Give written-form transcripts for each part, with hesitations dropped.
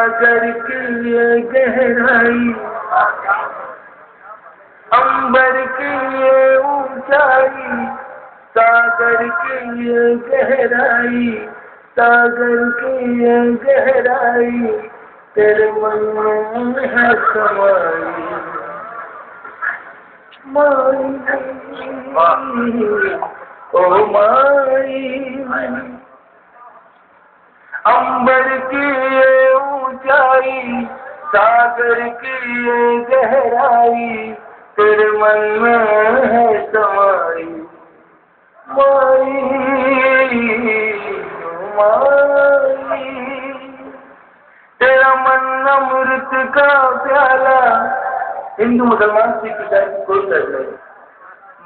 सागर की ये गहराई, अंबर की ये ऊंचाई, सागर की ये गहराई, सागर की ये गहराई, तेरे मन में है समाई। माई ओ माई, अंबर की ये ऊंचाई, सागर की ये गहराई, तेरे मन में है समाई। माई माई, तेरा मन अमृत का प्याला। हिंदू मुसलमान सिख ईसाई कोई तर्क नहीं,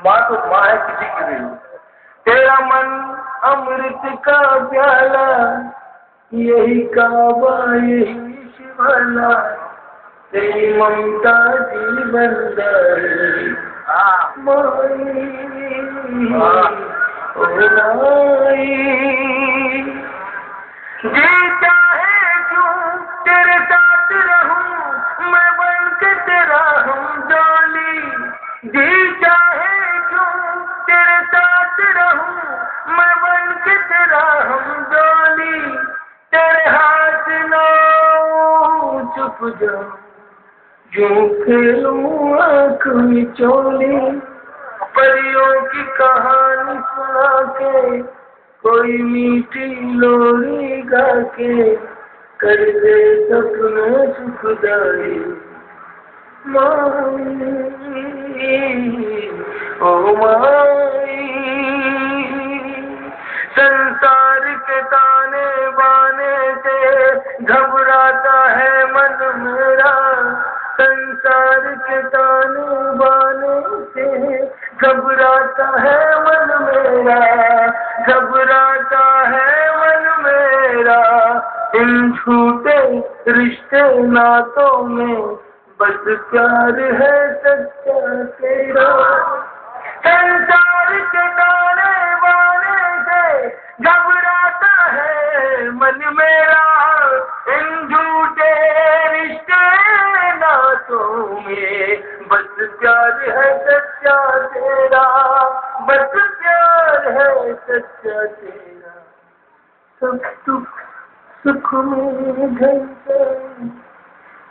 माँ तो माँ है किसी की भी। तेरा मन अमृत का प्याला, यही काबा यही शिवाला, तेरी ममता जीवन दाई। माई ओ माई, जी चाहे क्यों तेरे साथ रहूं, मैं बन के तेरा हम डोली। जी चाहे क्यों तेरे साथ रहूं, मैं बन के तेरा हम डोली। तेरे हाथ लो चुप जाऊं, यूं खेलूं आँख मिचोली। परियों की कहानी सुना के, कोई मीठी लोरी गा के, कर दे सपने सुखदाई। माई ओ माई, संसार के ताने बाने से घबराता है मन मेरा, संसार के ताने बाने से घबराता है मन मेरा, घबराता है मन मेरा। इन झूठे रिश्ते नातों में बस प्यार है सच्चा तेरा। संसार के ताने बाने से घबराता है मन मेरा, इन झूठे रिश्ते नातों में बस प्यार है सच्चा तेरा, बस प्यार है सच्चा तेरा। सब सुख सुख में घर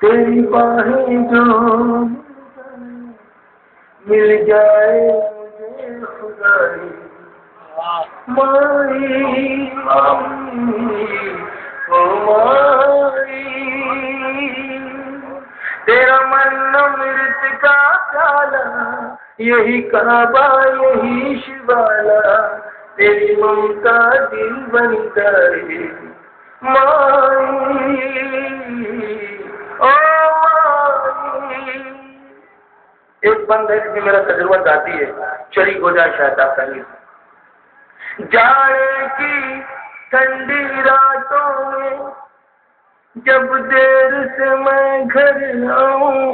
तेरी बाहें जो मिल जाए मुझे खुदाई। माई ओ माई, तेरा मन अमृत का प्याला, यही काबा यही शिवाला, तेरी ममता दिल बन गई। माई ओ माई। एक बंद है जिसमें मेरा तजुर्बा गाती है, चली गोजा शायद संगीत। जाड़े की ठंडी रातों में जब देर से मैं घर आऊं,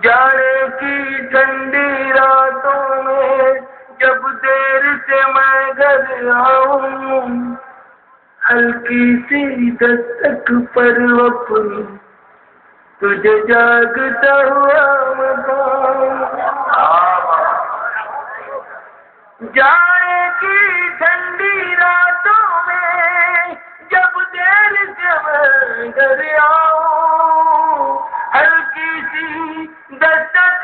जाड़े की ठंडी रातों में जब देर से मैं घर आऊं, हल्की सी दस्तक पर अपनी तुझे जागता हुआ मैं पाऊं। जाड़े की ठंडी रातों में जब देर से मैं घर आऊं, हल्की सी दस्तक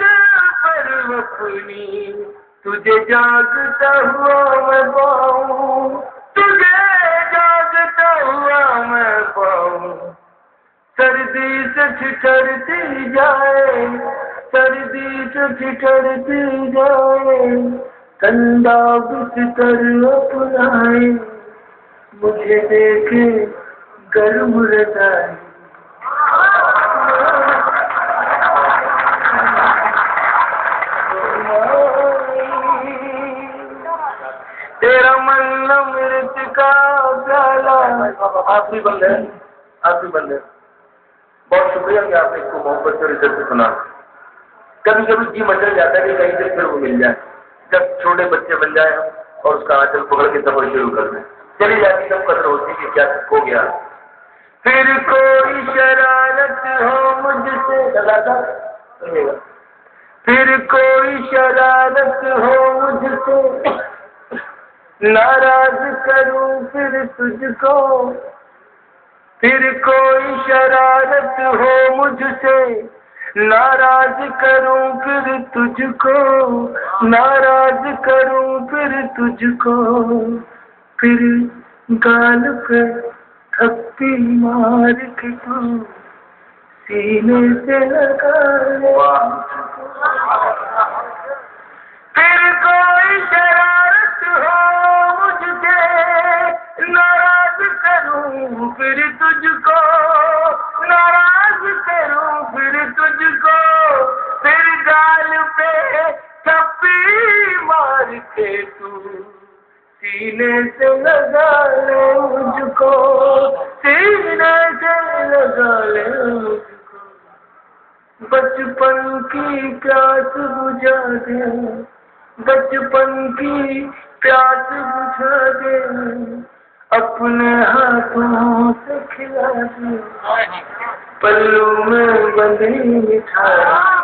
पर अपनी तुझे जागता हुआ मैं पाऊं, तुझे जागता हुआ मैं पाऊं। सर्दी से ठिठुरती जाए, सर्दी से ठिठुरती जाए, ठंडा बिस्तर अपनाए, मुझे देखे गर्म रजाए। तेरा मन अमृत का प्याला। आखिरी बंद है, आखिरी बंद है। बहुत शुक्रिया कि आपने इसको मोहब्बत और इज्जत से सुना। कभी कभी जी मचल जाता है कि कहीं से फिर वो मिल जाए, जब छोटे बच्चे बन जाए और उसका आंचल पकड़ के सफर शुरू कर दें। चली जाती तब कदर होती कि क्या खो गया। फिर कोई शरारत हो मुझसे, फिर कोई शरारत हो मुझसे, नाराज करूं फिर तुझको, फिर कोई शरारत हो मुझसे, नाराज करूं फिर तुझको, नाराज करूं फिर तुझको, फिर गाल पे थप्पी मार के तू सीने से लगा ले। फिर कोई शरारत हो मुझसे, नाराज करूं फिर तुझको, नाराज करूं फिर तुझको, फिर गाल पे थप्पी मार के तू सीने से लगा ले मुझको, सीने से लगा ले मुझको, बचपन की प्यास बुझा दे, बचपन की प्यास बुझा दे, अपने हाथों से खिला दे, पल्लू में बंधी मिठाई।